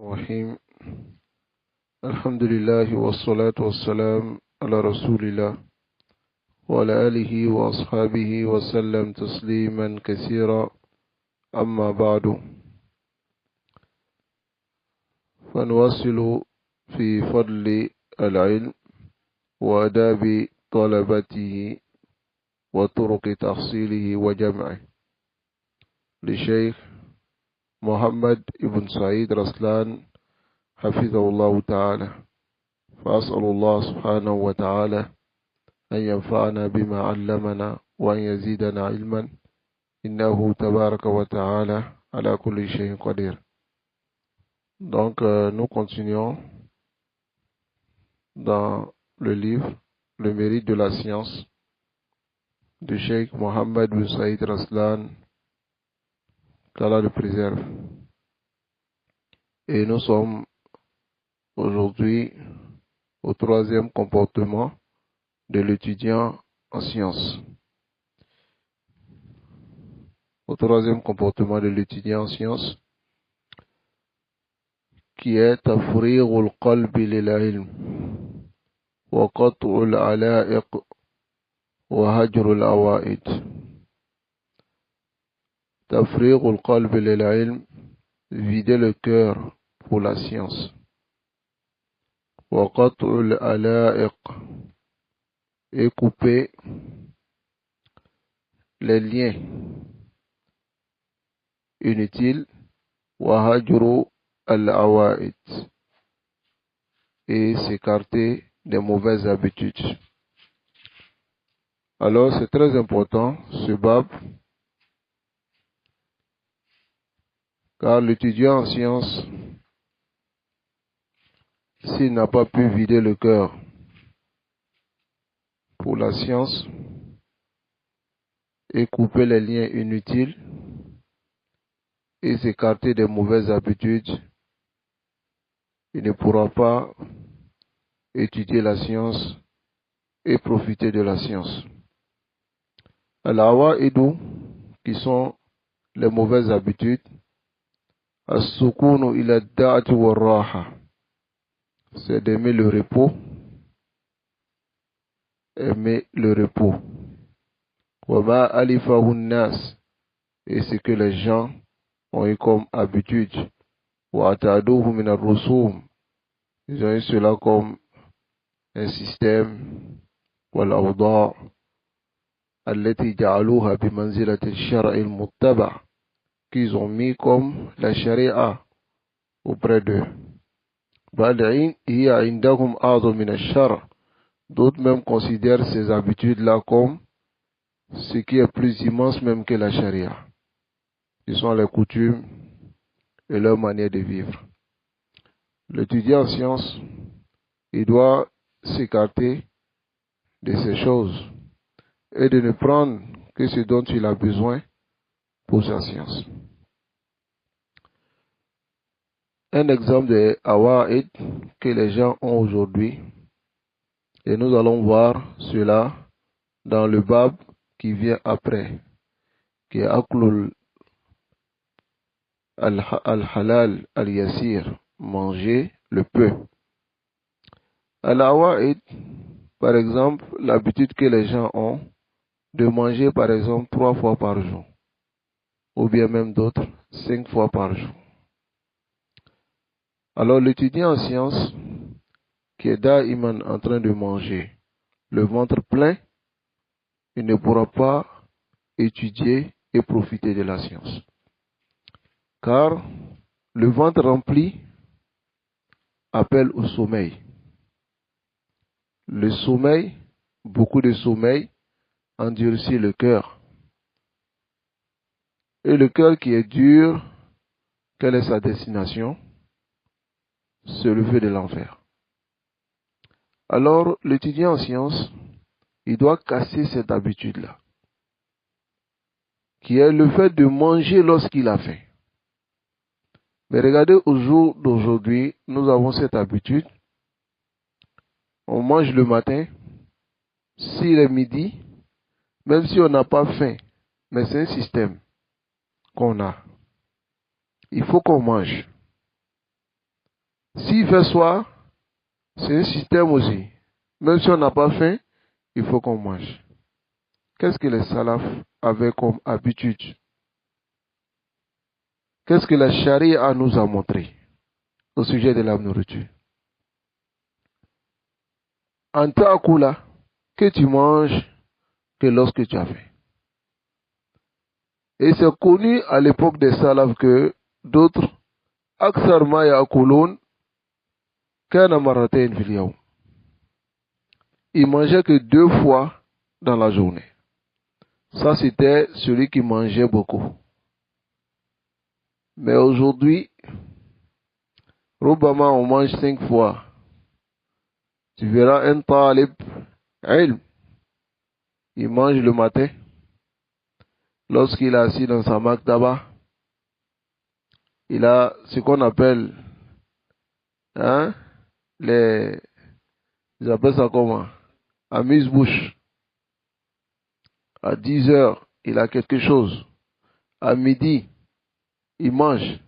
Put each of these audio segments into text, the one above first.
الرحيم الحمد لله والصلاة والسلام على رسول الله وعلى آله وأصحابه وسلم تسليما كثيرا أما بعد فنواصل في فضل العلم وآداب طلبته وطرق تحصيله وجمعه لشيخ محمد بن سعيد رسلان حفظه الله تعالى. فأسأل الله سبحانه وتعالى أن ينفعنا بما علمنا وأن يزيدنا علما إنه تبارك وتعالى على كل شيء قدير. Donc nous continuons dans le livre Le mérite de la science de Cheikh Mohammed bin Saïd Raslan, qu'Allah le préserve. Et nous sommes aujourd'hui au troisième comportement de l'étudiant en sciences. Au troisième comportement de l'étudiant en sciences, qui est tafrighul qalbi lil ilm wa qat'ul ala'iq wa hajrul awa'id. Tafrighul qalbi lil ilm, vider le cœur pour la science. Wa qat'ul ala'iq, et couper les liens inutiles. Wa hajru al-awa'id, et s'écarter des mauvaises habitudes. Alors c'est très important ce bab, car l'étudiant en sciences, s'il n'a pas pu vider le cœur pour la science et couper les liens inutiles et s'écarter des mauvaises habitudes, il ne pourra pas étudier la science et profiter de la science. Al-awaidu, qui sont les mauvaises habitudes, as-sukunu ila ad-da'ati war-raha, c'est d'aimer le repos, aimer le repos. Wa ma alifahu an-nas, et ce que les gens ont eu comme habitude. Wa ataduhu min ar-rusum, ils ont eu cela comme un système. Wal awda' allati ja'aluha bi manzilati ash-shar'i al-muttaba', qu'ils ont mis comme la sharia auprès d'eux. Bal hiya indahum a'zam min ash-shar', d'autres même considèrent ces habitudes-là comme ce qui est plus immense même que la charia. Ce sont les coutumes et leur manière de vivre. L'étudiant en sciences, il doit s'écarter de ces choses et de ne prendre que ce dont il a besoin pour sa science. Un exemple de awa'id que les gens ont aujourd'hui, et nous allons voir cela dans le bab qui vient après, qui est aklul al-halal al-yasir, manger le peu. Al-awa'id, par exemple, l'habitude que les gens ont de manger par exemple 3 fois par jour, ou bien même d'autres 5 fois par jour. Alors l'étudiant en sciences qui est da'iman en train de manger le ventre plein, il ne pourra pas étudier et profiter de la science. Car le ventre rempli appelle au sommeil. Le sommeil, beaucoup de sommeil, endurcit le cœur. Et le cœur qui est dur, quelle est sa destination? C'est le feu de l'enfer. Alors, l'étudiant en sciences, il doit casser cette habitude-là, qui est le fait de manger lorsqu'il a faim. Mais regardez, au jour d'aujourd'hui, nous avons cette habitude. On mange le matin, s'il est midi, même si on n'a pas faim, mais c'est un système qu'on a. Il faut qu'on mange. S'il fait soir, c'est un système aussi. Même si on n'a pas faim, il faut qu'on mange. Qu'est-ce que les salafs avaient comme habitude? Qu'est-ce que la charia nous a montré au sujet de la nourriture? En ta'akula, que tu manges que lorsque tu as faim. Et c'est connu à l'époque des salafs que d'autres, aksar ma ya'kulun kana marratayn fil yawm. Ils mangeaient que 2 fois dans la journée. Ça, c'était celui qui mangeait beaucoup. Mais aujourd'hui, Rubama, on mange 5 fois. Tu verras un talib, ilm, il mange le matin. Lorsqu'il est assis dans sa maktaba, il a ce qu'on appelle, hein, ils appellent ça comment? Amuse-bouche. À 10 heures, il a quelque chose. À midi, il mange.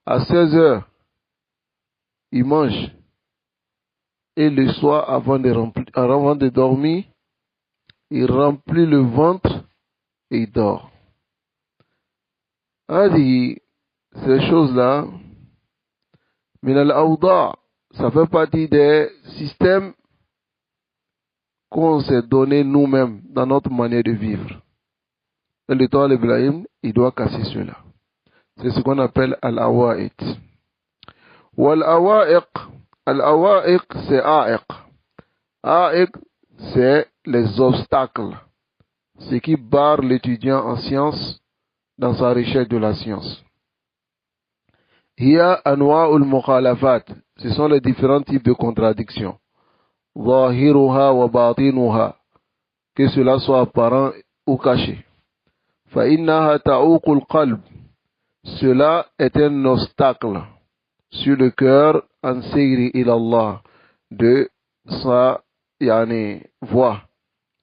À 16 heures, il mange. Et le soir, avant de dormir, il remplit le ventre et il dort. Hadi, ces choses-là, min al-awda, ça fait partie des systèmes qu'on s'est donné nous-mêmes dans notre manière de vivre. Et le temps l'Ibrahim, il doit casser cela. C'est ce qu'on appelle al-awa'id. Wal-awa'iq, al-awa'iq, c'est a'iq. A'iq, c'est les obstacles. Ce qui barre l'étudiant en sciences dans sa recherche de la science. Hiya anwa'ul mukhalafat. Ce sont les différents types de contradictions. Zahiruha wa batinuha. Que cela soit apparent ou caché. Fa innaha ta'uqul qalb. Cela est un obstacle sur le cœur en sayri ilallah de sa voie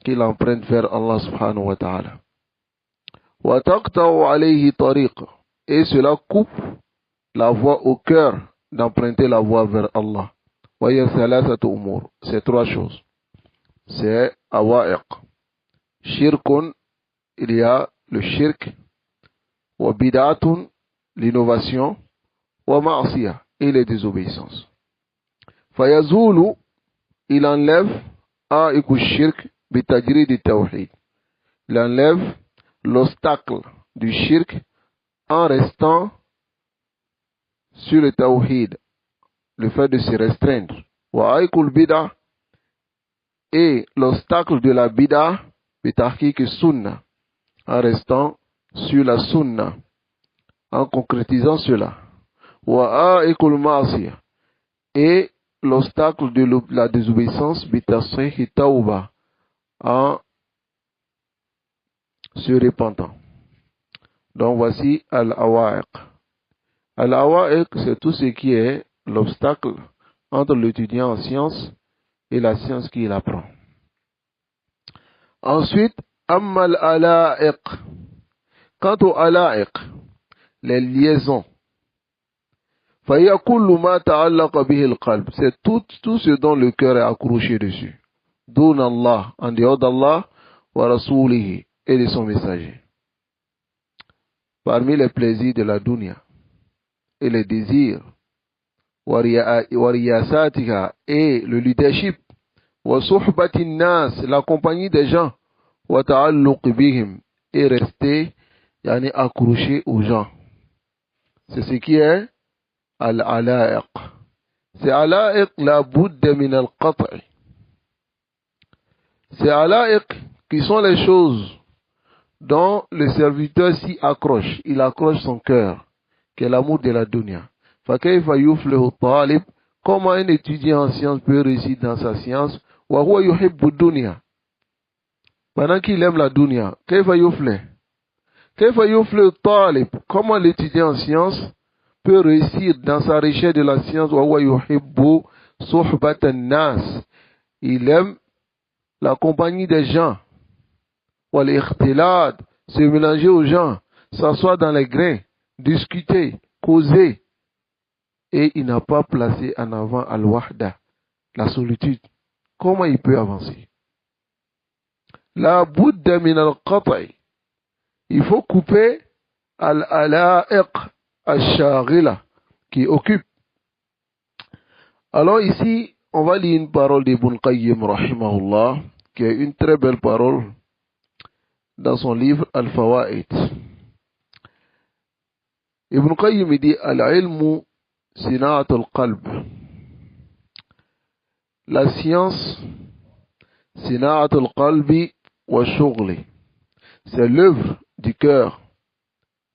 qu'il emprunte vers Allah subhanahu wa ta'ala. Wa taqta'u alayhi tariq. Et cela coupe la voie au cœur d'emprunter la voie vers Allah. Wa ya thalathatu umur. C'est 3 choses. C'est awa'iq. Shirkun, il y a le shirk. Wa bid'atun, l'innovation. Wa ma'asiyah, et les désobéissances. Fayazulu, il enlève a'iku shirk bitajrid tawhid. Il enlève l'obstacle du shirk en restant sur le tawhid, le fait de se restreindre. Wa a'iku bid'ah, et l'obstacle de la bid'ah bitahqiq sunnah, en restant sur la sunnah, en concrétisant cela. Wa a'iqul ma'asiyah, et l'obstacle de la désobéissance bitasrih tauba, en se repentant. Donc voici al-awa'iq. Al-awa'iq, c'est tout ce qui est l'obstacle entre l'étudiant en sciences et la science qu'il apprend. Ensuite, amma al-ala'iq. Quant au ala'iq, les liaisons. C'est tout ce dont le cœur est accroché dessus. Dun Allah, en dehors d'Allah, wa rasulihi, et de son messager. Parmi les plaisirs de la dunya et les désirs, wa riyasatiha, et le leadership, wa suhbatin nas, la compagnie des gens, wa ta'alluq bihim, et rester accroché aux gens. C'est ce qui est al-ala'iq. C'est ala'iq la budda min al-qat'i. C'est ala'iq qui sont les choses dont le serviteur s'y accroche. Il accroche son cœur, qui est l'amour de la dunya. Fa kayfa yuflihu talib, comment un étudiant en sciences peut réussir dans sa science, wa huwa yuhibbu dunya, pendant qu'il aime la dunya. Kayfa yuflih? Kayfa yuflihu talib, comment l'étudiant en sciences peut réussir dans sa recherche de la science, wa huwa yuhibbu suhbatan nas, il aime la compagnie des gens, wal ikhtilad, se mélanger aux gens, s'asseoir dans les grains, discuter, causer. et il n'a pas placé en avant al-wahda, la solitude, comment il peut avancer? La budda min al-qat'i. Il faut couper al-ala'iq al-shaghila qui occupe. Alors ici, on va lire une parole d'Ibn Qayyim rahimahullah, qui est une très belle parole dans son livre Al-Fawaid. Ibn Qayyim dit al-ilmu sina'at al-qalb. La science, sina'at al-qalbi wa shughli. C'est l'œuvre du cœur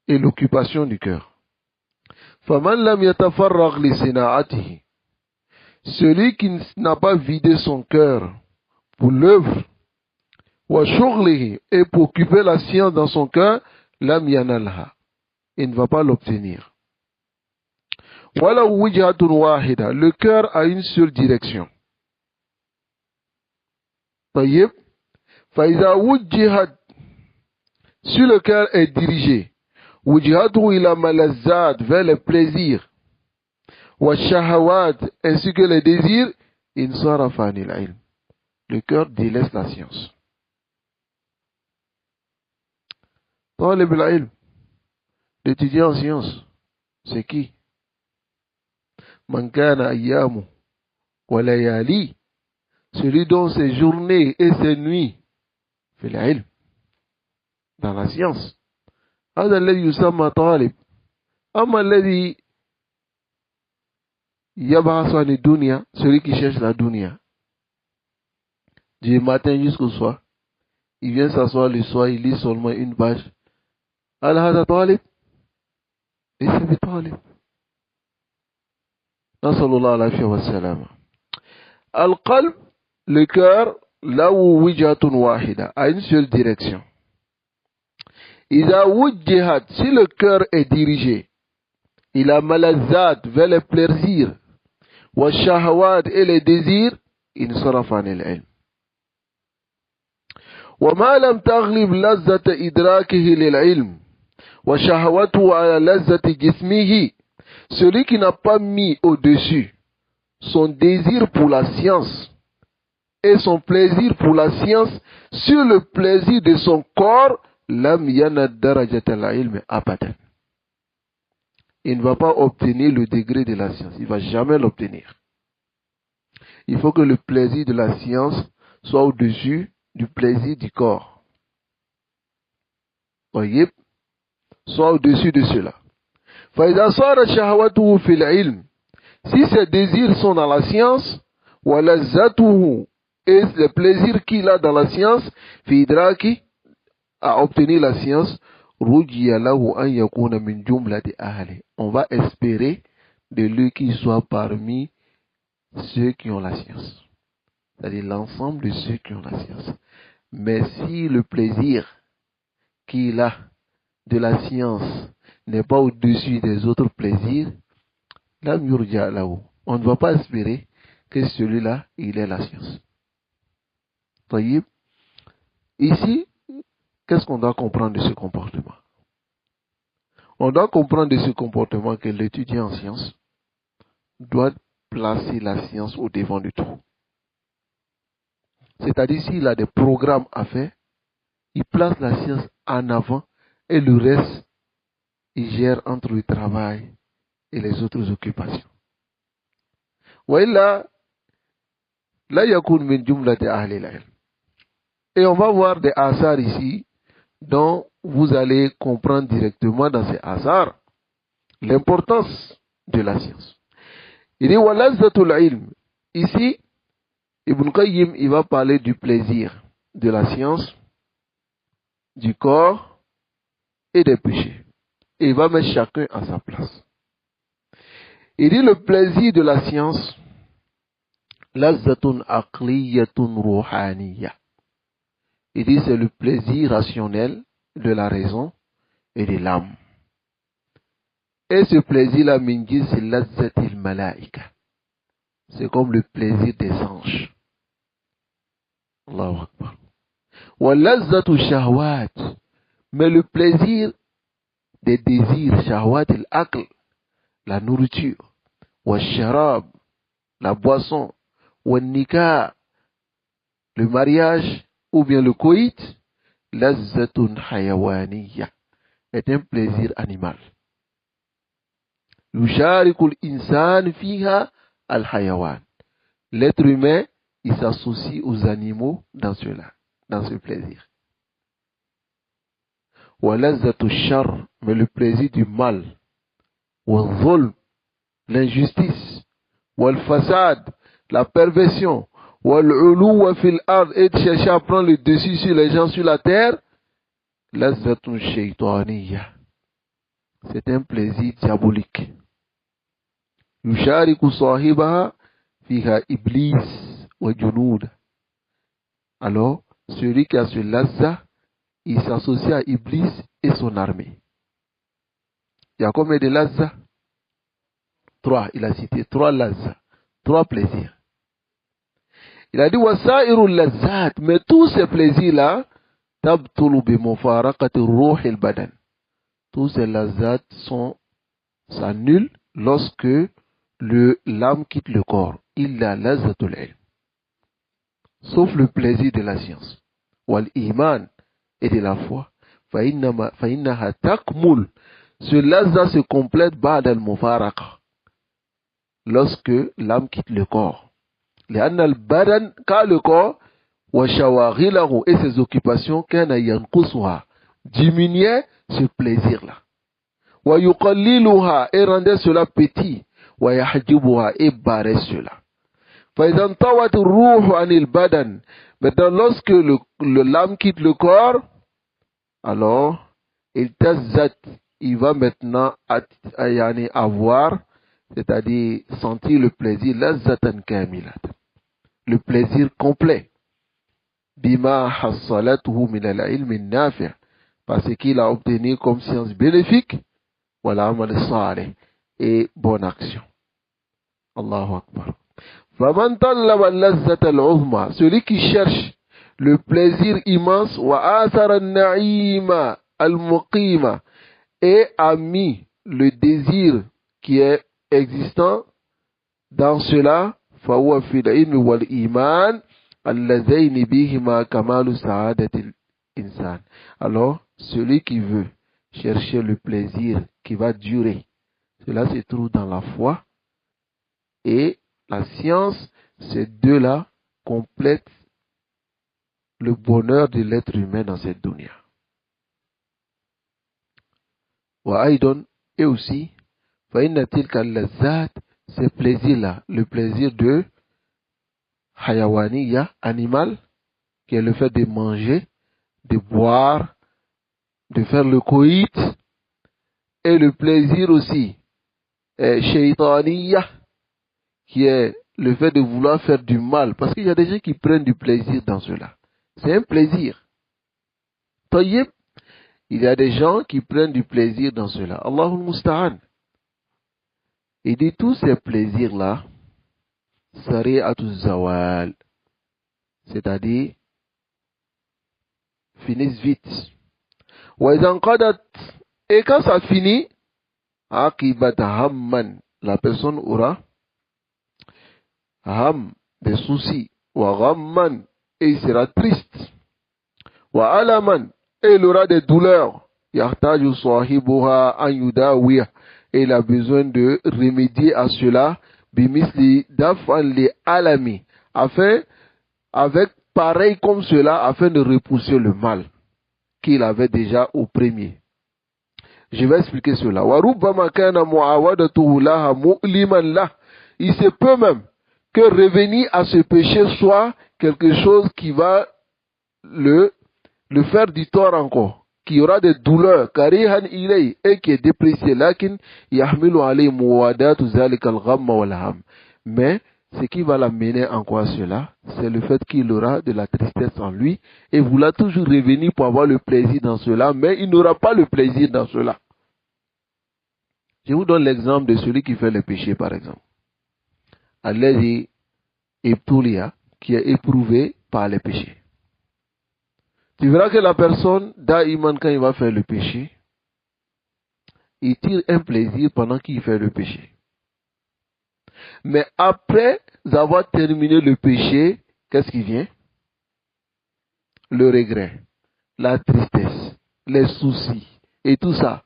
et l'occupation du cœur. Faman lam yatafarragh li sina'atihi. Celui qui n'a pas vidé son cœur pour l'œuvre, wa shughlihi, et pour occuper la science dans son cœur, lam yanalha. Il ne va pas l'obtenir. Wala wijhatun wahida. Le cœur a une seule direction. Tayyib. Fa iza wujjihat. Si le cœur est dirigé, wujhatu ila malazzat, vers les plaisirs, wa shahawat, ainsi que les désirs, insarafa anil ilm. Le cœur délaisse la science. Talib al-ilm, l'étudiant en science, c'est qui? Man kana ayyamu wa layali, celui dont ses journées et ses nuits fait l'ilm, dans la science. هذا الذي يسمى طالب. أما الذي يبحث عن الدنيا, celui qui cherche la dunya, du matin jusqu'au soir, il vient s'asseoir le soir, il lit seulement une page. هل هذا طالب؟ ليس بطالب. نسأل الله العافية والسلامة. القلب, le cœur, له وجهة واحدة, a une seule direction. إذا وجهت, si le cœur est dirigé, il a malazzat, vers les plaisirs, wa shahawat, et les désirs, il s'arraf an al-ilm. وما لم تغلب لذة إدراكه للعلم وشهوته على لذة جسمه, celui qui n'a pas mis au-dessus son désir pour la science et son plaisir pour la science sur le plaisir de son corps, lam yanad darajat al-ilm abadan. Il ne va pas obtenir le degré de la science, il ne va jamais l'obtenir. Il faut que le plaisir de la science soit au-dessus du plaisir du corps. Voyez, soit au-dessus de cela. فإذا صار شهوته في العلم, si ses désirs sont dans la science, ولذته, et les plaisirs qu'il a dans la science, في إدراكه, à obtenir la science, رجي له أن يكون من جملة أهله. On va espérer de lui qu'il soit parmi ceux qui ont la science. C'est-à-dire l'ensemble de ceux qui ont la science. Mais si le plaisir qu'il a de la science n'est pas au-dessus des autres plaisirs, lam yurja lahu. On ne va pas espérer que celui-là, il ait la science. Tayyib. Ici, qu'est-ce qu'on doit comprendre de ce comportement? On doit comprendre de ce comportement que l'étudiant en sciences doit placer la science au devant de tout. C'est-à-dire, s'il a des programmes à faire, il place la science en avant et le reste, il gère entre le travail et les autres occupations. Et on va voir des hasards ici dont vous allez comprendre directement dans ces hasards l'importance de la science. Il dit walazzatul ilm. Ici, Ibn Qayyim, il va parler du plaisir de la science, du corps et des péchés. Et il va mettre chacun à sa place. Il dit le plaisir de la science, lazzatun aqliyatun ruhaniya. Il dit c'est le plaisir rationnel de la raison et de l'âme. Et ce plaisir-là, minji, c'est lazzatil malaika. C'est comme le plaisir des anges. Allahu Akbar. Wa lazzatu shahwat. Mais le plaisir des désirs, shahwat al-aql, la nourriture. والشراب, la boisson, والنكاح, le mariage ou bien le coït, لذة حيوانية, est un plaisir animal. يشارك الإنسان فيها الحيوان. L'être humain, il s'associe aux animaux dans cela, dans ce plaisir. وَلَذَّةُ الشَّرِّ, mais le plaisir du mal. وَالظُّلْمِ, l'injustice. وَالْفَسَادِ, la perversion. وَالْعُلُوَّ فِي الْأَرْضِ, et de chercher à prendre le dessus sur les gens sur la terre. لَذَّةٌ شَيْطَانِيَّةٌ, c'est un plaisir diabolique. يُشَارِكُ صَاحِبَهَا فِيهَا إِبْلِيسَ وَجُنُودَهُ. Alors, celui qui a ce lazza, il s'associe à Iblis et son armée. Il y a combien de lazza? 3. Il a cité 3 lazza, 3 plaisirs. Il a dit wasa'irul lazzat, mais tous ces plaisirs-là, tabtulu bi mufaraqati ruh al-badan. Tous ces lazzat s'annulent lorsque l'âme quitte le corps. Illa lazzatul ilm. Sauf le plaisir de la science. Wal iman, et de la foi. Fa'innaha takmul. Ce lazza se complète ba'da al-mufaraqa, lorsque l'âme quitte le corps. لأن البدن, car le corps, وشواغله, et ses occupations, كان ينقصها, diminuait ce plaisir-là. ويقللها, et rendait cela petit. ويحجبها, et barrait cela. فإذا انطوت الروح عن البدن, maintenant lorsque l'âme quitte le corps, alors il va maintenant avoir, c'est-à-dire sentir le plaisir, lazzatan kamilat, le plaisir complet, bima hassalatuhu min al-ilm an-nafi', parce qu'il a obtenu comme science bénéfique, wala amal salih, et bonne action. Allahu Akbar. Faman tallaba al-lazzata al-uzma, celui qui cherche le plaisir immense, wa athara an-na'ima al-muqima, et a mis le désir qui est existant dans cela, فهو في العلم والإيمان اللذين بهما كمال سعادة الإنسان. Alors, celui qui veut chercher le plaisir qui va durer, cela se trouve dans la foi et la science. Ces deux-là complètent le bonheur de l'être humain dans cette dunya. وأيضا, et aussi, فإن تلك اللذات, ces plaisirs-là, le plaisir de hayawaniya, animal, qui est le fait de manger, de boire, de faire le coït, et le plaisir aussi shaytaniya, qui est le fait de vouloir faire du mal, parce qu'il y a des gens qui prennent du plaisir dans cela. C'est un plaisir. Tayyib, il y a des gens qui prennent du plaisir dans cela. Allahul Musta'an. Il dit tous ces plaisirs-là, sari'atu zawal, c'est-à-dire finissent vite. Wa idhan qadat, et quand ça finit, aqibat hamman, la personne aura ham, des soucis, wa ghamman, et il sera triste, wa alaman, et il aura des douleurs, yahtaju sahibuha an yudawiya, et il a besoin de remédier à cela, bimisli daf'an li alami, afin, avec pareil comme cela, afin de repousser le mal qu'il avait déjà au premier. Je vais expliquer cela. Wa rubbama kana mu'awadatuhu laha mu'liman lah. Il se peut même que revenir à ce péché soit quelque chose qui va le faire du tort encore, qui aura des douleurs, karihan ilay, et qui est déprécié, lakin yahmilu alayhi muwadatu zalika al-ghamma wal ham. Mais ce qui va l'amener encore à cela, c'est le fait qu'il aura de la tristesse en lui et voula toujours revenir pour avoir le plaisir dans cela, mais il n'aura pas le plaisir dans cela. Je vous donne l'exemple de celui qui fait le péché, par exemple. Alladhi ibtuliya, qui est éprouvé par les péchés. Tu verras que la personne, daïman, quand il va faire le péché, il tire un plaisir pendant qu'il fait le péché. Mais après avoir terminé le péché, qu'est-ce qui vient? Le regret, la tristesse, les soucis et tout ça.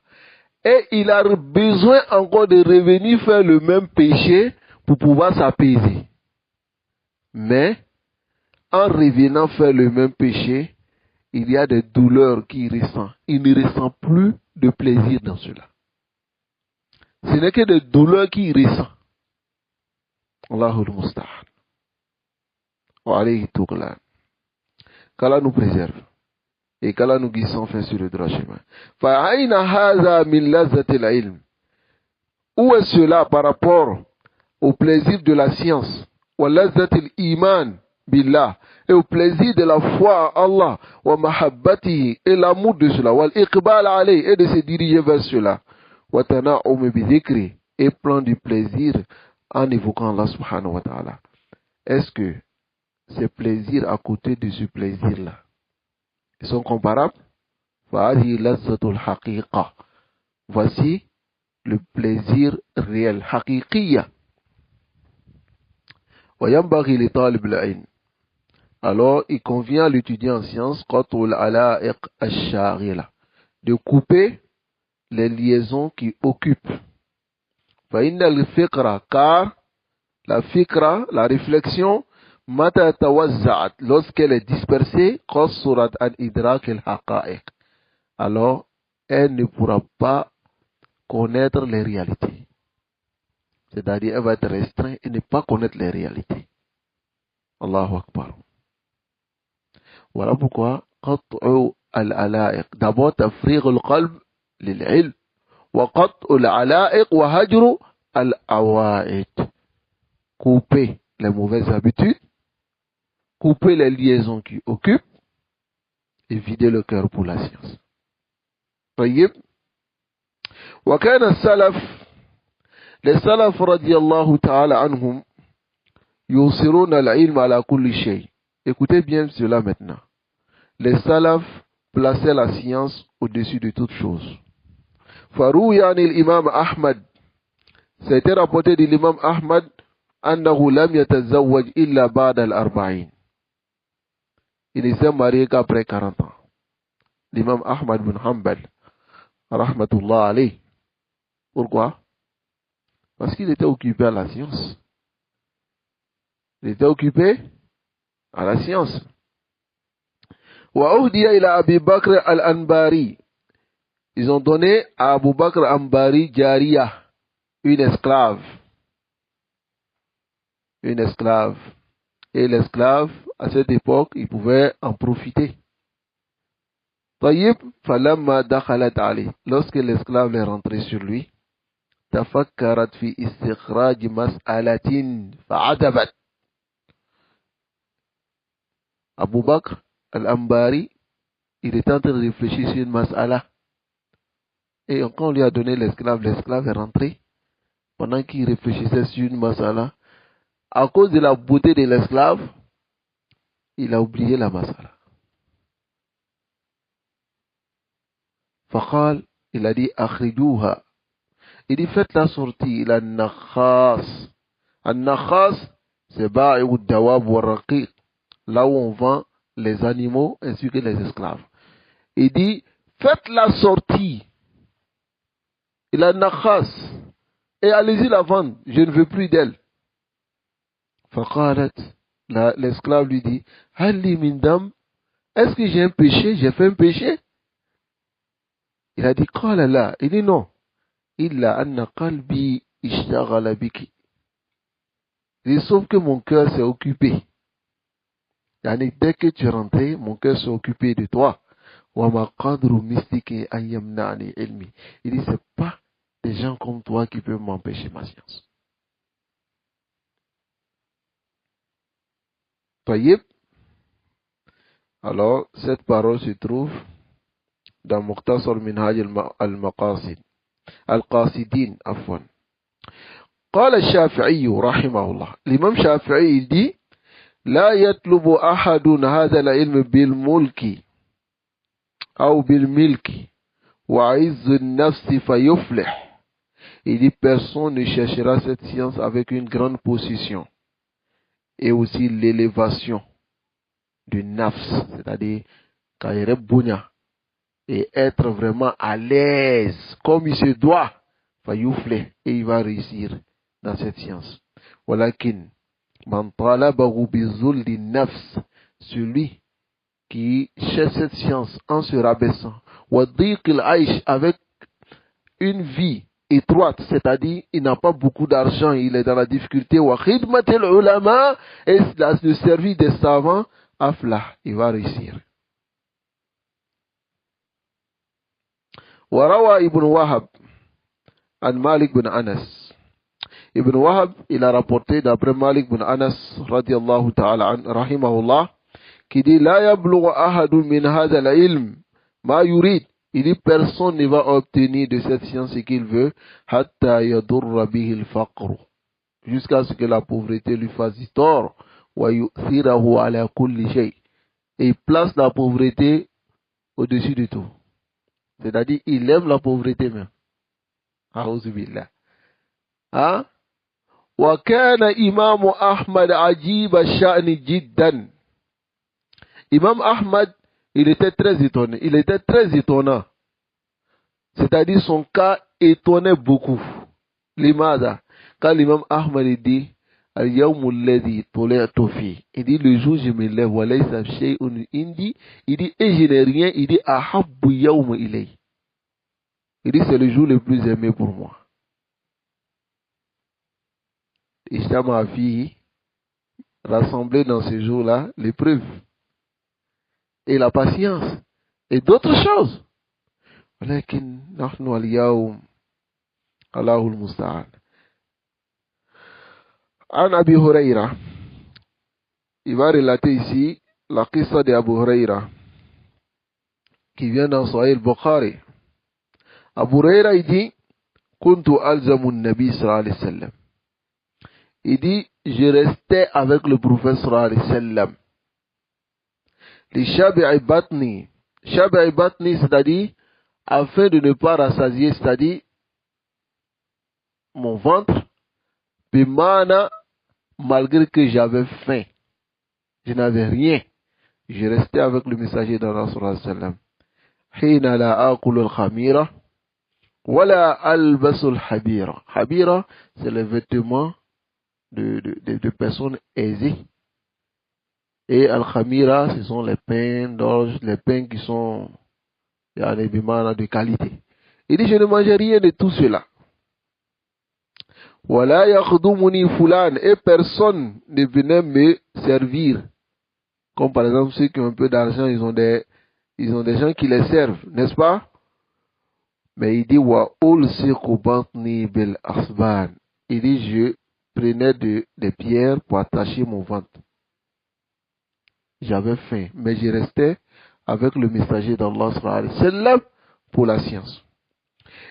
Et il a besoin encore de revenir faire le même péché pour pouvoir s'apaiser. Mais en revenant faire le même péché, il y a des douleurs qu'il ressent. Il ne ressent plus de plaisir dans cela. Ce n'est que des douleurs qu'il ressent. Allahul Musta'an. Wa alayhi tuqlan. Qu'Allah nous préserve. Et qu'Allah nous guide sans fin sur le droit chemin. Fa'ayna hadha min lazzatil ilm. Où est cela par rapport au plaisir de la science? Wa lazzatil iman billah. Et au plaisir de la foi en Allah. Wa mahabbatihi. Et l'amour de cela. Wa l'iqbal alayhi. Et de se diriger vers cela. Wa tana'um bi dhikri. Et prendre du plaisir en évoquant Allah subhanahu wa ta'ala. Est-ce que ces plaisirs à côté de ce plaisir-là, ils sont comparables? Voici le plaisir réel, haqiqiyya. Alors, il convient à l'étudiant en sciences de couper les liaisons qui occupent. Car la fikra, la réflexion, lorsqu'elle est dispersée, alors elle ne pourra pas connaître les réalités. C'est-à-dire, elle va être restreinte et ne pas connaître les réalités. Allahu Akbar. Voilà pourquoi, d'abord, tafriq al-qalb lil-ilm, wa qat'u al-alaiq wa hajru al-awa'id. Couper les mauvaises habitudes, couper les liaisons qui occupent et vider le cœur pour la science. طيب. وكان السلف les salaf radiyallahu ta'ala anhum yusiruna al-ilm ala kulli shay. Écoutez bien cela maintenant. Les salaf plaçaient la science au-dessus de toute chose. Farouya anil imam Ahmad. C'était rapporté de l'imam Ahmad annahu lam yatazawwaj illa ba'da al-arba'in. Il ne s'est marié qu'après 40 ans. L'imam Ahmad bin Hanbal, rahmatullah alayh. Pourquoi? Parce qu'il était occupé à la science. Il était occupé à la science. Wa uhdiya ila Abi Bakr al-Anbari. Ils ont donné à Abu Bakr al-Anbari Jariya, une esclave. Une esclave. Et l'esclave, à cette époque, il pouvait en profiter. Tayyib, falamma dakhalat alayh. Lorsque l'esclave est rentré sur lui, tafakkarat fi istikhraj mas'alatin fa'adabat. Abu Bakr al-Anbari, il était en train de réfléchir sur une mas'ala. Et quand on lui a donné l'esclave est rentré. Pendant qu'il réfléchissait sur une mas'ala, à cause de la beauté de l'esclave, il a oublié la mas'ala. Faqal, il a dit, akhrijuha. Il dit, faites la sortie, il a nakhas. An-nakhas, c'est ba'i'u dawab wa raqiq. Là où on vend les animaux ainsi que les esclaves. Il dit, faites la sortie. Il a nakhas. Et allez-y la vendre, je ne veux plus d'elle. Faqalat, l'esclave lui dit, Halli min dam, est-ce que j'ai un péché, j'ai fait un péché? Il a dit, qala la, il dit non. Illa anna qalbi ishtaghala biki. Il dit, sauf que mon cœur s'est occupé. Yani, dès que tu es rentré, mon cœur s'est occupé de toi. Wa ma qadru mistiki an yamna'ni ilmi. Il dit, c'est pas des gens comme toi qui peuvent m'empêcher ma science. Tayyib. Alors, cette parole se trouve dans Mukhtasar Minhaj al-Maqasid. Al-Qasidin, afwan. قال الشافعي رحمه الله. L'imam Shafi'i dit, لا يطلب أحد هذا العلم بالملك أو بالملك وعز النفس فيفلح. Il dit personne ne cherchera cette science avec une grande position et aussi l'élévation du nafs, c'est-à-dire Kaire Bounya, et être vraiment à l'aise comme il se doit, et il va réussir dans cette science. Walakin man talabahu bizulli nafs, celui qui cherche cette science en se rabaissant, wa dhiqil aish, avec une vie étroite, c'est-à-dire il n'a pas beaucoup d'argent, il est dans la difficulté, wa khidmatil ulama, et le service des savants, aflah, il va réussir. وروى ابن وهب عن مالك بن أنس. Ibn Wahab, il a rapporté d'après Malik bin Anas radiyallahu ta'ala an, rahimahullah, qui dit la yablughu ahadun min hadha al-ilm ma yurid. Il dit personne ne va obtenir de cette science ce qu'il veut, hatta yadurra bihi al-faqr, jusqu'à ce que la pauvreté lui fasse du tort, wa yu'thirahu ala kulli shay, et il place la pauvreté au-dessus de tout. C'est-à-dire, il aime la pauvreté même. A'udhu billah. Hein? Wa kana Imam Ahmad ajib ash-sha'n jiddan. Imam Ahmad, il était très étonné. Il était très étonnant. C'est-à-dire, son cas étonnait beaucoup. Limada. Quand l'imam Ahmad dit, al-yawm alladhi tuli'tu fi, il dit, le jour où je me lève, wa laysa shay'un indi, il dit, et je n'ai rien, il dit, ahabbu yawm ilay. Il dit, c'est le jour le plus aimé pour moi. Ishtama fi, rassemblé dans ce jour-là, l'épreuve et la patience et d'autres choses. Walakin nahnu al-yawm Allahu al-musta'an. An Abi Huraira, il va relater ici la qissa de Abu Huraira qui vient dans Sahih al-Bukhari. Abu Huraira, il dit, kuntu alzamu an-nabi sallallahu alayhi wa sallam. Il dit, je restais avec le prophète sallallahu alayhi wa sallam. Les shabi'i batni. Shabi'i batni, c'est-à-dire, afin de ne pas rassasier, c'est-à-dire, mon ventre, bimana, malgré que j'avais faim. Je n'avais rien. Je restais avec le messager d'Allah sallallahu alayhi wa sallam. Hina la aqulu al-khamira, wala albasu al-habira. Habira, c'est le vêtement de personnes aisées. Et al-khamira, ce sont les pains d'orge, les pains qui sont de qualité. Il dit, je ne mangeais rien de tout cela. Wala yakhdumuni fulan, et personne ne venait me servir. Comme par exemple ceux qui ont un peu d'argent, ils ont des gens qui les servent, n'est-ce pas? Mais il dit, wa ulsiqu batni bil asban. Il dit, je prenais des pierres pour attacher mon ventre. J'avais faim, mais je restais avec le messager d'Allah sallallahu alayhi wa sallam pour la science.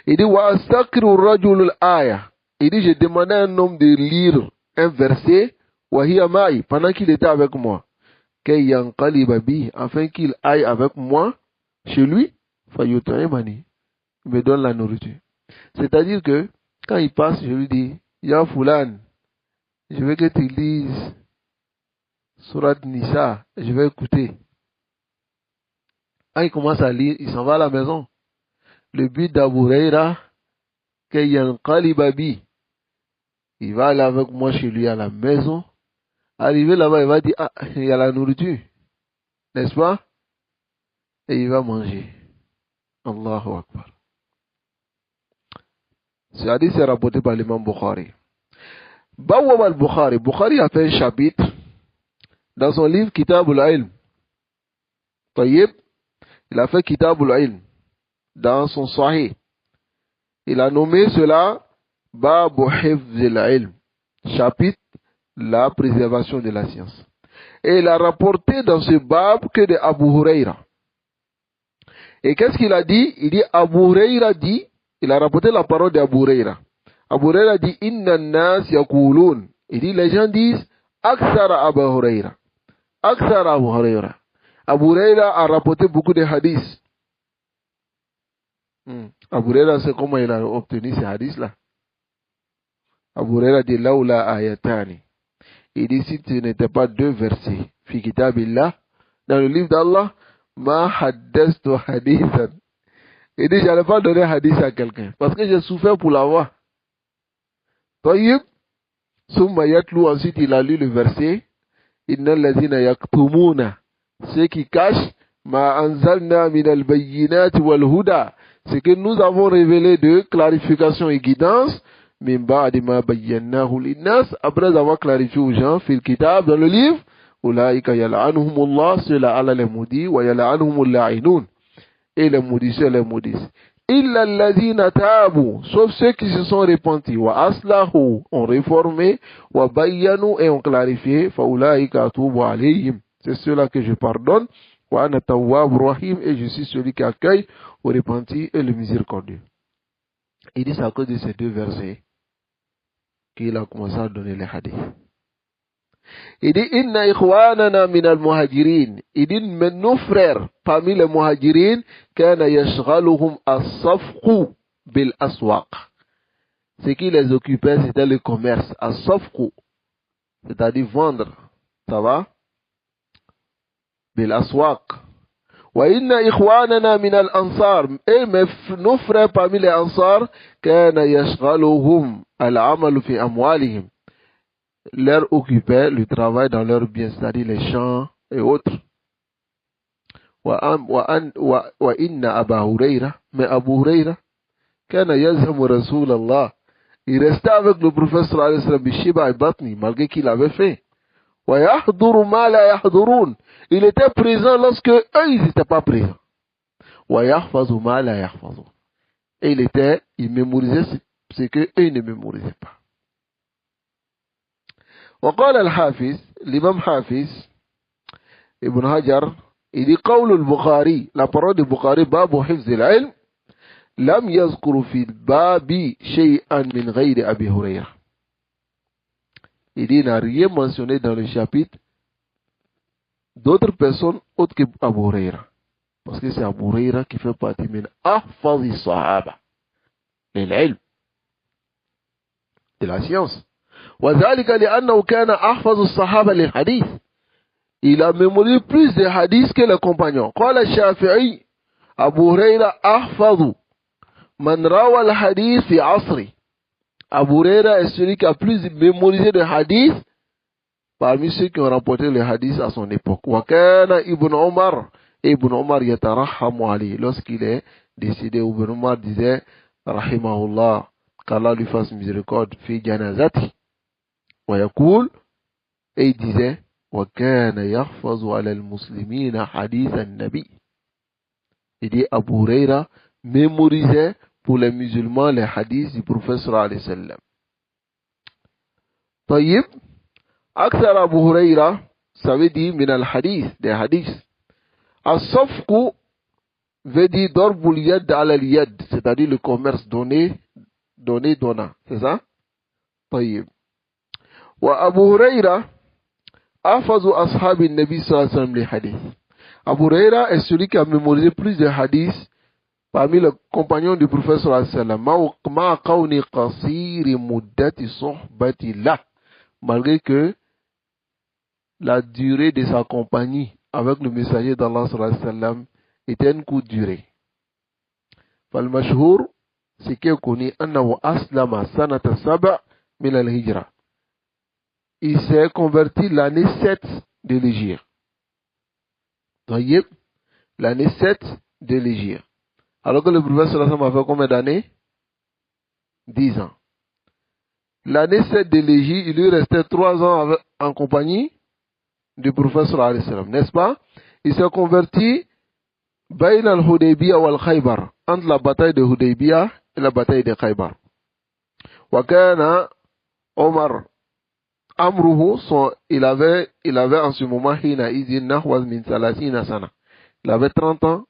Il dit, wa astakru rajul al-aya. Il dit, je demandais à un homme de lire un verset, wa hiya ma'i, pendant qu'il était avec moi. Kay yanqaliba bi, afin qu'il aille avec moi chez lui, fayut'imani, il me donne la nourriture. C'est-à-dire que, quand il passe, je lui dis, Ya Fulan, je veux que tu lises Surat Nisa, je vais écouter. Quand il commence à lire, il s'en va à la maison. Le but d'Abu Huraira, il va aller avec moi chez lui à la maison. Arrivé là-bas, il va dire, ah, il y a la nourriture. N'est-ce pas? Et il va manger. Allahu Akbar. Ce hadith est rapporté par l'imam Bukhari. Bawwab al-Bukhari. Bukhari a fait un chapitre dans son livre Kitab al-Ilm. Tayyib, il a fait Kitab al-Ilm dans son Sahih. Il a nommé cela Babu Hifz al-Ilm, chapitre la préservation de la science. Et il a rapporté dans ce bab que de Abu Huraira. Et qu'est-ce qu'il a dit? Il dit, Abu Huraira dit, il a rapporté la parole d'Abu Huraira. Abu Huraira dit, Inna nas yakulun. Il dit, les gens disent, Aksara Abu Huraira. Aksara Abu Huraira. Abu Huraira a rapporté beaucoup de hadiths. Abu Huraira, c'est comment il a obtenu ces hadiths-là. Abu Huraira dit Laoula ayatani. Il dit si ce n'était pas 2 versets, fi kitabillah, dans le livre d'Allah, ma haddastu hadithan. Il dit j'allais pas donner hadith à quelqu'un parce que j'ai souffert pour l'avoir. Tayyib, summa yatlu, ensuite il a lu le verset Innal ladhina yaktumuna, ceux qui cachent ma anzalna min al-bayyinati wal huda, ce que nous avons révélé de clarification et guidance, min ba'di ma bayyanahu linnas, après avoir clarifié aux gens fil kitab, dans le livre, ulaika yal'anuhumullah, ceux-là Allah les maudit, wa yal'anuhumul la'inun, et les maudisseurs les maudissent. Illa alladhina tabu, sauf ceux qui se sont repentis, wa aslahu, ont réformé, wa bayyanu, et ont clarifié, fa ulaika atubu alayhim, c'est ceux-là que je pardonne, wa ana tawwab rahim, et je suis celui qui accueille au repenti et le miséricordieux. Il dit c'est à cause de ces 2 versets qu'il a commencé à donner les hadiths. Il dit inna ikhwanana min al-muhajirin, il dit nos frères parmi les muhajirin kana yashghaluhum as-safqu bil aswaq. Ce qui les occupait c'était le commerce, as-safqu, c'est-à-dire vendre, ça va, bil aswaq. Wa inna ikhwanana min al-ansar, et nos frères parmi les ansar kana yashghaluhum al-amalu fi amwalihim, leur occupait le travail dans leurs biens, c'est-à-dire les champs et autres. Wa inna Aba Hurayra, mais Abu Hurayra, kana yazhamu Rasulallah, il restait avec le prophète sallallahu alayhi wa sallam, bishiba et batni, malgré qu'il avait fait. Wa yahduru ma la yahdurun, il était présent lorsque eux, ils n'étaient pas présents. Wa yahfazu ma la yahfazun, et il mémorisait ce que eux ne mémorisaient pas. وقال الحافظ الإمام حافظ ابن حجر إذ قول البخاري la parole du Bukhari باب حفظ العلم لم يذكر في الباب شيئا من غير أبي هريرة. Il n'a rien mentionné dans le chapitre d'autres personnes autres que Abu Huraira, parce que c'est Abu Huraira qui fait partie min ahfazi sahaba l'ilm, de la science. وذلك لأنه كان أحفظ الصحابة للحديث. Il a mémorisé plus de hadiths que les compagnons. قال الشافعي أبو هريرة أحفظ من روى الحديث في عصره. Abu Huraira est celui qui a plus mémorisé de hadiths parmi ceux qui ont rapporté les hadiths à son époque. وكان ابن عمر, Ibn Omar يترحم عليه. Lorsqu'il est décédé, Ibn Omar disait rahimahullah, qu'Allah lui fasse miséricorde, fi janazati. ويقول, et il disait وكان يحفظ على المسلمين حديث النبي. Il dit Abu Huraira mémorisait pour les musulmans les hadiths du prophète sallallahu alayhi wa sallam. طيب, أكثر أبو هريرة, ça veut dire من الحديث, des hadiths. الصفق veut dire ضرب اليد على اليد, c'est-à-dire le commerce donné, donnant, c'est ça? طيب. وأبو هريرة أحفظ أصحاب النبي صلى الله عليه وسلم لحديث. Abu Huraira est celui qui a mémorisé plus de hadiths parmi les compagnons du prophète sallallahu alayhi wa sallam. Ma qawni qasiri muddati sohbati lah, malgré que la durée de sa compagnie avec le messager d'Allah sallallahu alayhi wa sallam était une courte durée. Fal mashhur, ce qui est connu, annahu aslama sanata saba' min al-hijra. Il s'est converti l'année 7 de l'Hégire. Tayyib, l'année 7 de l'Hégire. Alors que le prophète sallallahu alayhi wa sallam a fait combien d'années? 10 ans. L'année 7 de l'Hégire, il lui restait 3 ans en compagnie du prophète sallallahu alayhi wa sallam, n'est-ce pas? Il s'est converti bayn al-Hudaybiyah wal Khaybar, entre la bataille de Hudaybiyah et la bataille de Khaybar. Wa kana Omar Amruhu, il avait en ce moment il avait 30 ans,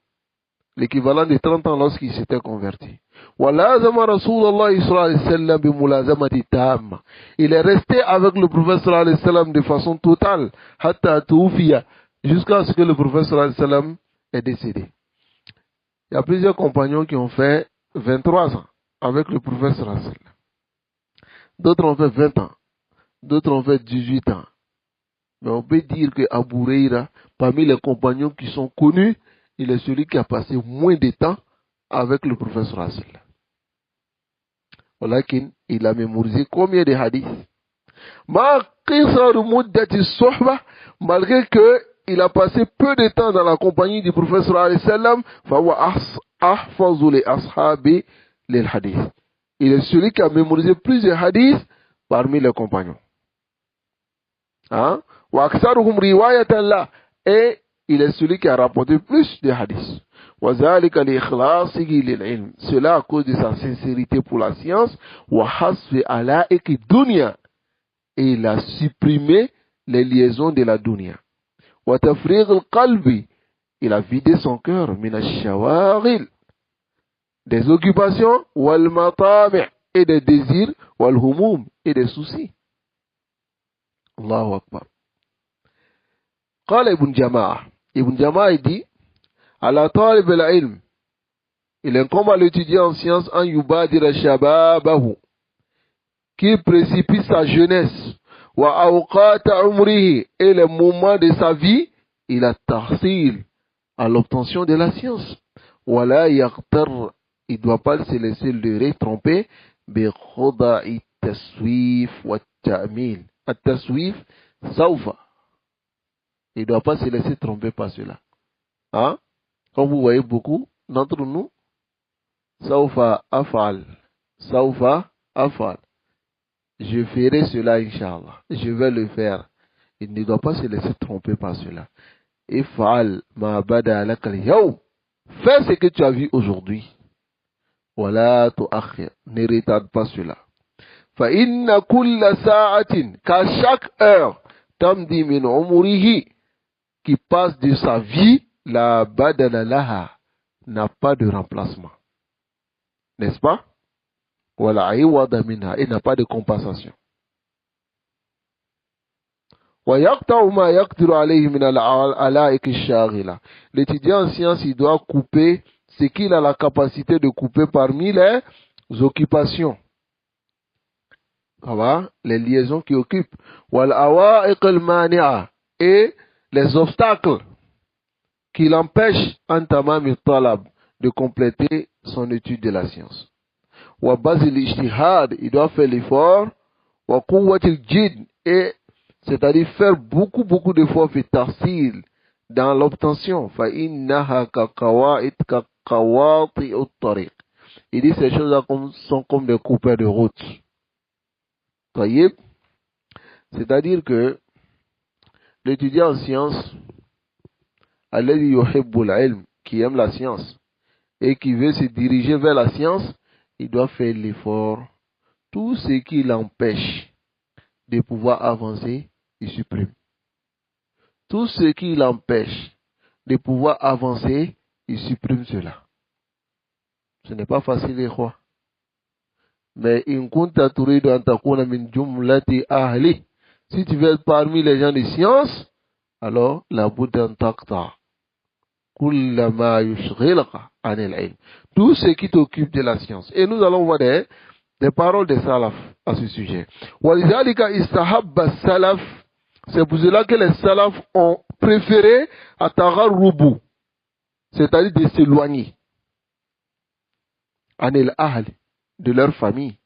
l'équivalent de 30 ans lorsqu'il s'était converti. Il est resté avec le prophète sallallahu alayhi wa sallam de façon totale jusqu'à ce que le prophète sallallahu alayhi wa sallam est décédé. Il y a plusieurs compagnons qui ont fait 23 ans avec le prophète sallallahu alayhi wa sallam. D'autres ont fait 20 ans. D'autres ont fait 18 ans. Mais on peut dire que Abu Huraira, parmi les compagnons qui sont connus, il est celui qui a passé moins de temps avec le prophète Rasul. Walakin, il a mémorisé combien de hadiths? Malgré qu'il a passé peu de temps dans la compagnie du prophète sallam, il est celui qui a mémorisé plus de hadiths parmi les compagnons. Hein? Et il est celui qui a rapporté plus de hadiths. Cela à cause de sa sincérité pour la science. Et il a supprimé les liaisons de la dunya. Il a vidé son cœur des occupations et des désirs et des soucis. Allahu Akbar. قال ابن جماعة dit على طالب العلم, il incombe à l'étudiant en sciences en yubadira shababahu, qui précipite sa jeunesse, wa awqata umrihi, et les moments de sa vie, il a tahsil, à l'obtention de la science. Wala yaghtar, il ne doit pas se laisser le tromper, bi khuda'i taswif wa ta'mil. At-taswif, sawfa. Il ne doit pas se laisser tromper par cela. Hein? Comme vous voyez beaucoup d'entre nous, sawfa afal. Sawfa afal. Je ferai cela, Inch'Allah. Je vais le faire. Il ne doit pas se laisser tromper par cela. Ifal ma bada alakal yaw. Fais ce que tu as vu aujourd'hui. Wala tu'akhir. Ne retarde pas cela. Fa inna kulla sa'atin. Qu'à chaque heure, tamdi min umurihi, qui passe de sa vie, la badala laha, n'a pas de remplacement. N'est-ce pas? Voilà, il n'a pas de compensation. L'étudiant en sciences, il doit couper ce qu'il a la capacité de couper parmi les occupations. Les liaisons qui occupent. Et les obstacles qui l'empêchent de compléter son étude de la science. Il doit faire l'effort, et c'est-à-dire faire beaucoup d'efforts dans l'obtention. Il dit ces choses-là sont comme des coupeurs de route. C'est-à-dire que l'étudiant en sciences, qui aime la science et qui veut se diriger vers la science, il doit faire l'effort. Tout ce qui l'empêche de pouvoir avancer, il supprime. Tout ce qui l'empêche de pouvoir avancer, il supprime cela. Ce n'est pas facile, les rois. Mais si tu veux être parmi les gens de science, alors la Bouddha takta. Tout ce qui t'occupe de la science. Et nous allons voir des paroles des salaf à ce sujet. C'est pour cela que les salaf ont préféré at-tagharrubu, c'est-à-dire de s'éloigner anil ahl, de leur famille,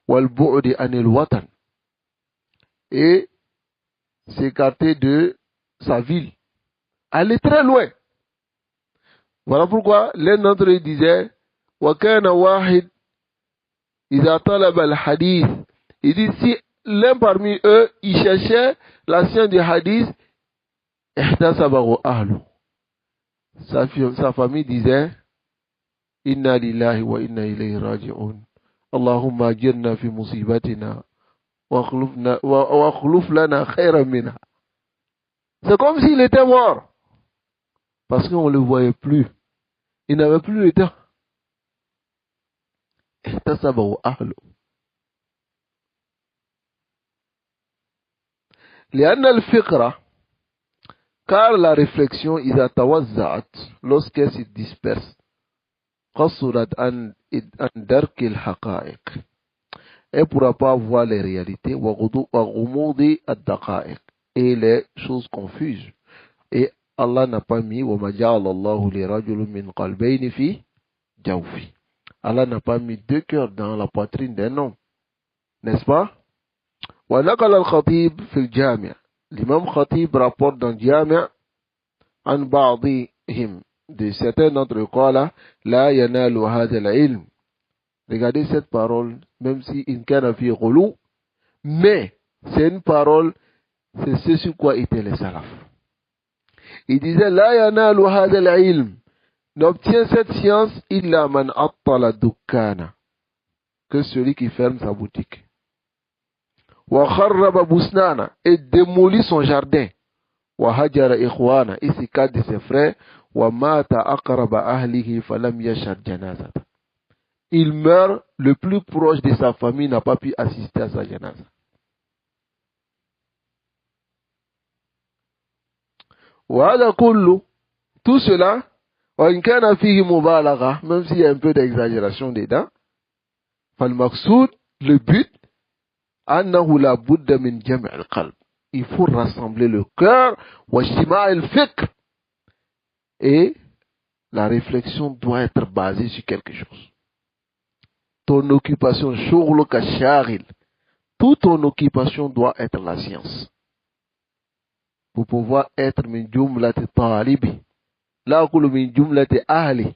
wal bu'di anil watan, et s'écarter de sa ville, aller très loin. Voilà pourquoi l'un d'entre eux disait wa kana wahid idha talaba al-hadith, il dit si l'un parmi eux il cherchait la science du hadith, ihtasabahu ahlu, sa famille disait inna lillahi wa inna ilayhi raji'un, Allahumma ajirna fi musibatina wa akhluf lana khayran minha. C'est comme s'il était mort, parce qu'on ne le voyait plus. Il n'avait plus le temps. Ihtasabahu ahlu. لأن الفكرة, car la réflexion إذا توزعت, lorsqu'elle se disperse, قصرت عن درك الحقائق, elle ne pourra pas voir les réalités, et les choses confuses. Et Allah n'a pas mis, Allah n'a pas mis deux cœurs dans la poitrine d'un homme, n'est-ce pas? ونقل الخطيب في الجامع. L'imam Khatib rapporte dans Jami' عن بعضهم de certains d'entre eux قال لا ينال هذا العلم. Regardez cette parole, même si in kana fi ghulu, mais c'est une parole, c'est ce sur quoi étaient les salafs. Il disait لا ينال هذا العلم, n'obtient cette science illa man attala dukkana, que celui qui ferme sa boutique. Wa kharraba busnana, et démolit son jardin. Wa hajara ikhwana, et s'écarte de ses frères. Wa mata aqraba ahlihi falam yashhad janazata. Il meurt, le plus proche de sa famille n'a pas pu assister à sa janaza. Wa hada kullu, tout cela, wa in kana fihi mubalagha, même s'il y a un peu d'exagération dedans, fal maqsoud, le but, annahu la budda min jam' al-qalb. Il faut rassembler le cœur, wa ijtima' al-fikr. Et la réflexion doit être basée sur quelque chose. Ton occupation, shughlu ka shaghil, toute ton occupation doit être la science. Pour pouvoir être min jumlati talibi, la aqulu min jumlati ahli,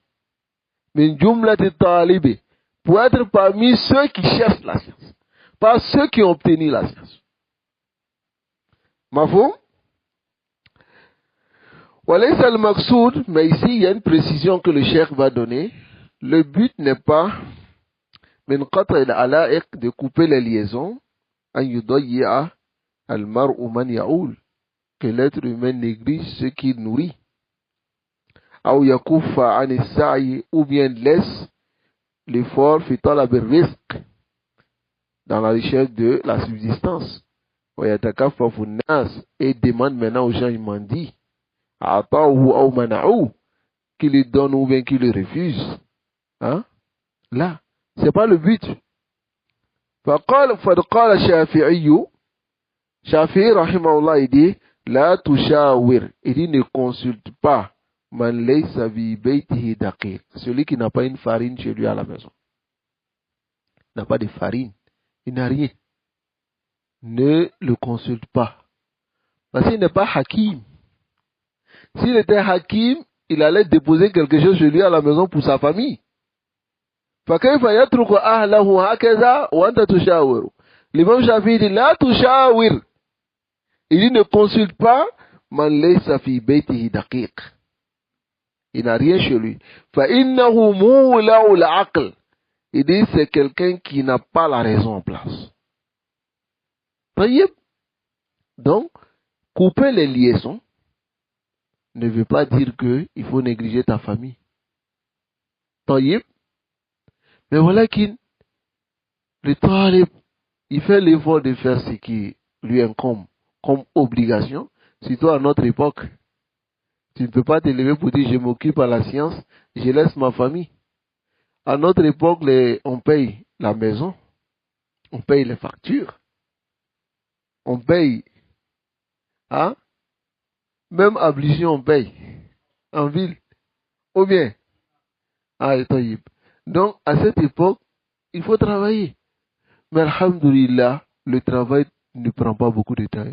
min jumlati talibi, pour être parmi ceux qui cherchent la science, pas ceux qui ont obtenu la science. Mafhum? Walaysa al-maqsoud, mais ici il y a une précision que le cheikh va donner. Le but n'est pas min qat' al-ala'iq, de couper les liaisons, an yudayya al-mar'u man ya'ul, que l'être humain néglige ce qu'il nourrit, ou yakuffa an as-sa'i, ou bien laisse l'effort fi talab ar-rizq, dans la recherche de la subsistance, wa yatakaffafu an-nas, et demande maintenant aux gens, ils m'ont dit, ata'uhu aw mana'u, qu'ils le donnent ou bien qu'ils le refusent. Hein? Là, c'est pas le but. فقال الشافعي, Shafi'i rahimahullah, il dit la tushawir, il dit ne consulte pas man laysa bi baytihi daqiq, celui qui n'a pas une farine chez lui à la maison, n'a pas de farine, il n'a rien, ne le consulte pas, parce qu'il n'est pas hakim. S'il était hakim, il allait déposer quelque chose chez lui à la maison pour sa famille. فكيف يترك أهله هكذا وأنت تشاور. L'imam Shafi'i dit la tushawir, il dit ne consulte pas man laysa fi baytihi daqiq, il n'a rien chez lui. فإنه مولع العقل, il dit c'est quelqu'un qui n'a pas la raison en place. Donc couper les liaisons ne veut pas dire que il faut négliger ta famille. Mais voilà qu'il, le talib, il fait l'effort de faire ce qui lui incombe comme obligation, surtout à notre époque. Tu ne peux pas te lever pour dire je m'occupe à la science, je laisse ma famille. À notre époque, on paye la maison, on paye les factures, on paye, hein? Même ablution on paye, en ville, ou bien, donc à cette époque, il faut travailler. Mais alhamdoulilah, le travail ne prend pas beaucoup de temps.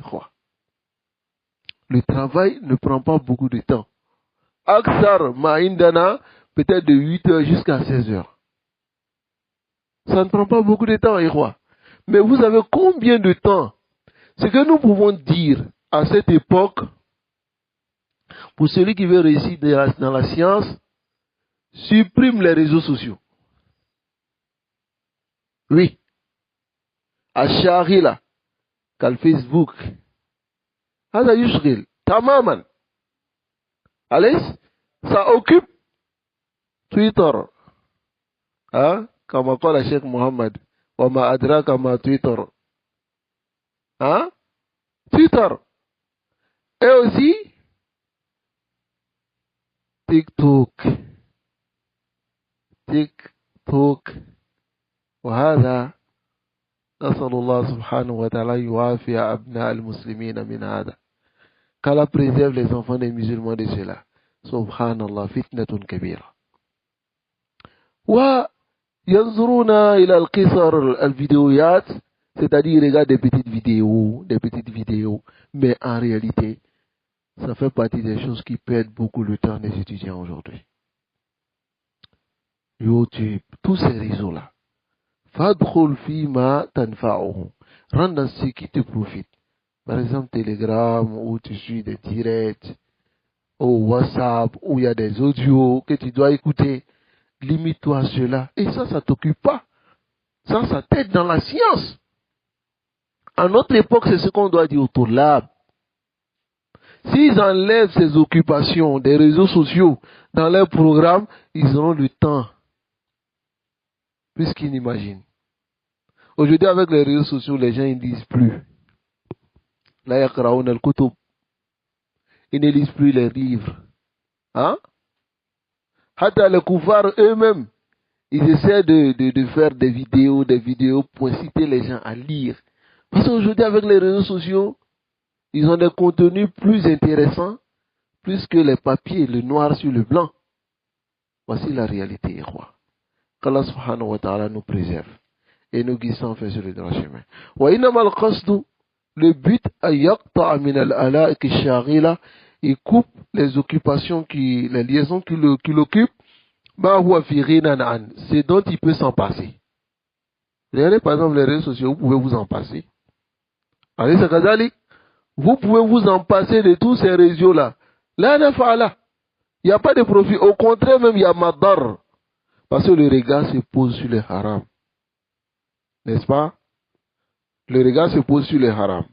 Le travail ne prend pas beaucoup de temps. Aksar ma'indana, peut-être de 8 heures jusqu'à 16 heures. Ça ne prend pas beaucoup de temps, mais vous avez combien de temps? Ce que nous pouvons dire à cette époque, pour celui qui veut réussir dans la science, supprime les réseaux sociaux. Oui. الشاغلة كالفيسبوك هذا يشغل تماما. أليس؟ ça occupe تويتر, hein? كما قال الشيخ محمد وما أدراك ما تويتر, hein? Twitter, et aussi TikTok, وهذا نسأل الله سبحانه وتعالى يوافي أبناء المسلمين من هذا. Qu'Allah préserve les enfants des musulmans de cela. Subhanallah, fitnatun kabira. وينظرون إلى القصر الفيديوهات, c'est-à-dire ils regardent des petites vidéos, mais en réalité, ça fait partie des choses qui perdent beaucoup le temps des étudiants aujourd'hui. YouTube, tous ces réseaux-là. Fadkhul fima tanfa'uhu. Rentre dans ce qui te profite. Par exemple, Telegram, où tu suis des directs, ou WhatsApp, où il y a des audios que tu dois écouter. Limite-toi à cela. Et ça t'occupe pas. Ça t'aide dans la science. À notre époque, c'est ce qu'on doit dire au Tourlab. S'ils enlèvent ces occupations des réseaux sociaux dans leur programme, ils auront le temps. Plus qu'ils n'imaginent. Aujourd'hui, avec les réseaux sociaux, les gens ne disent plus. Là, yaqra'ouna al-kutub. Ils ne lisent plus les livres. Hein? Hatta les koufars eux-mêmes, ils essaient de faire des vidéos pour inciter les gens à lire. Parce qu'aujourd'hui, avec les réseaux sociaux, ils ont des contenus plus intéressants, plus que les papiers, le noir sur le blanc. Voici la réalité, quoi. Qu'Allah subhanahu wa ta'ala nous préserve et nous guide sans faire sur le droit chemin. Wa innama al-qasdu, le but, ayaqta'a min al-ala'ik ash-shaghila, il coupe les occupations les liaisons qui l'occupent, ma huwa fi ghinan an, c'est dont il peut s'en passer. Regardez par exemple les réseaux sociaux, vous pouvez vous en passer. Allez, c'est kazalik. Vous pouvez vous en passer de tous ces réseaux-là. Là, il n'y a pas de profit. Au contraire, même, il y a madar. Parce que le regard se pose sur les haram. N'est-ce pas? Le regard se pose sur les haram.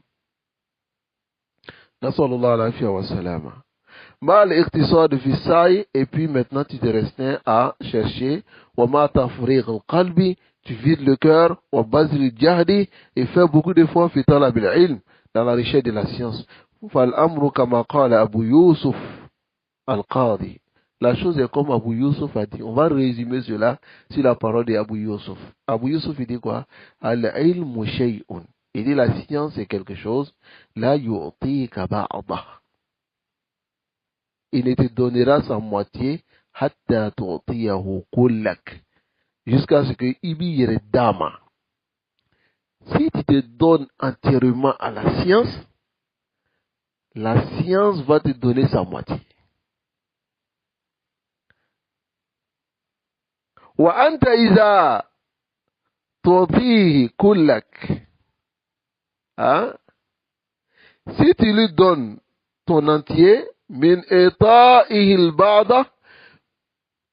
Nasallallahu alayhi wa sallam. Mal iqtisad fi sa'i, et puis maintenant tu te restreins à chercher. Wa ma tafriq al-qalbi, tu vides le cœur. Wa bazil jahdi, et fais beaucoup d'efforts fi talab al-ilm, dans la richesse de la science. Fal-amru kama qala Abu Yusuf al-Qadi. La chose est comme Abu Yusuf a dit. On va résumer cela sur la parole d'Abu Yusuf. Abu Yusuf, il dit quoi? Al-ilmu shay'un. Il dit la science est quelque chose. La yu'tika ba'dah. Il ne te donnera sa moitié. Hatta tu'tiyahu kullak. Jusqu'à ce que Ibi yere dama. Si tu te donnes entièrement à la science va te donner sa moitié. Wa anta iza tu'tihi kullak. Hein? Si tu lui donnes ton entier, min ita'ihi al-ba'da,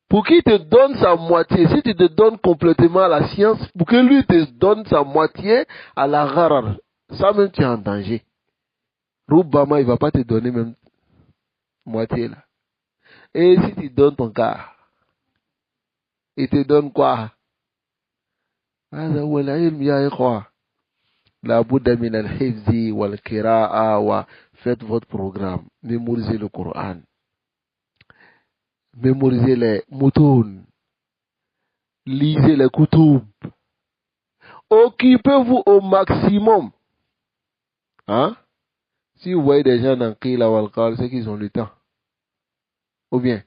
pour qu'il te donne sa moitié, si tu te donnes complètement à la science, pour que lui te donne sa moitié à la gharar, ça même tu es en danger. Rubbama, il ne va pas te donner même moitié là. Et si tu donnes ton cas, il te donne quoi? هذا هو العلم يا إخوة. La Bouddha min al-hifzi wal-kira'a wa, faites votre programme. Mémorisez le Coran. Mémorisez les moutons. Lisez les koutoub. Occupez-vous au maximum. Hein? Si vous voyez des gens dans Qila wal-Qal, c'est qu'ils ont le temps. Ou bien,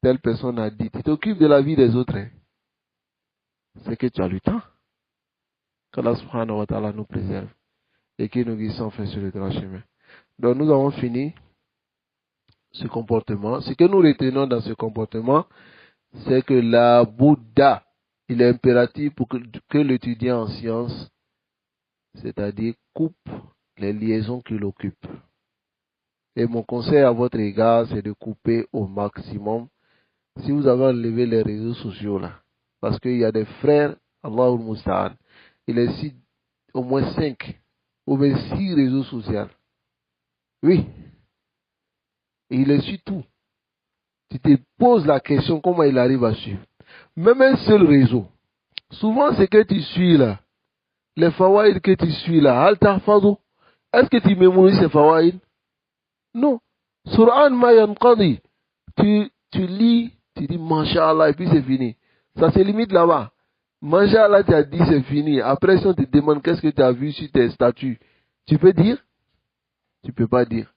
telle personne a dit, tu t'occupes de la vie des autres. Hein? C'est que tu as le temps. Qu'Allah subhanahu wa ta'ala nous préserve et qu'il nous guide sans faire sur le droit chemin. Donc nous avons fini ce comportement. Ce que nous retenons dans ce comportement, c'est que la Bouddha, il est impératif pour que l'étudiant en sciences, c'est-à-dire coupe les liaisons qui l'occupent. Et mon conseil à votre égard, c'est de couper au maximum. Si vous avez enlevé les réseaux sociaux là, parce qu'il y a des frères, Allahul Musta'an, il est au moins 5 ou même 6 réseaux sociaux. Oui. Et il est sur tout. Tu te poses la question comment il arrive à suivre. Même un seul réseau. Souvent, ce que tu suis là, les fawaïd que tu suis là, est-ce que tu mémorises ces fawaïd? Non. Sur'an ma yanqadi. Tu lis, tu dis Masha'Allah et puis c'est fini. Ça se limite là-bas. Machallah, tu as dit c'est fini. Après, si on te demande qu'est-ce que tu as vu sur tes statuts, tu peux dire? Tu peux pas dire.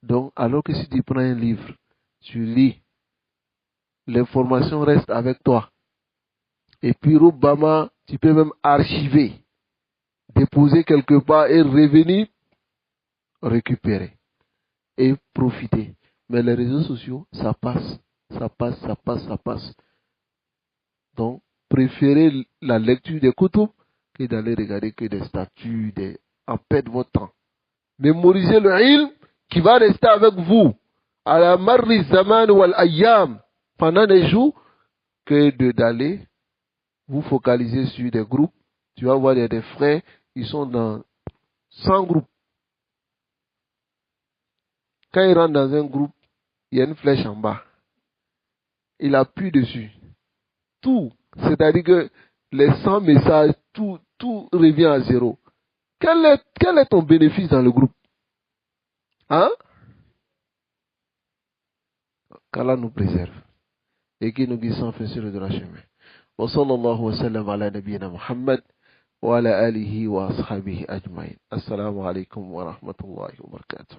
Donc, alors que si tu prends un livre, tu lis, l'information reste avec toi. Et puis, Rubama, tu peux même archiver, déposer quelque part et revenir récupérer et profiter. Mais les réseaux sociaux, ça passe, ça passe, ça passe, ça passe. Donc, préférez la lecture des kutub que d'aller regarder que des statuts, en perdre votre temps. Mémorisez le ilm qui va rester avec vous à la marri zaman wal ayyam pendant des jours que d'aller vous focaliser sur des groupes. Tu vas voir des frères, ils sont dans 100 groupes. Quand ils rentrent dans un groupe, il y a une flèche en bas. Il appuie dessus. Tout. C'est-à-dire que les 100 messages, tout revient à zéro. Quel est ton bénéfice dans le groupe? Hein? Qu'Allah nous préserve et qui nous guide sans fin sur le droit chemin. Wa sallallahu wa sallam ala nabiyyina Muhammad wa ala alihi wa ashabihi ajma'in. Assalamu alaikum wa rahmatullahi wa barakatuh.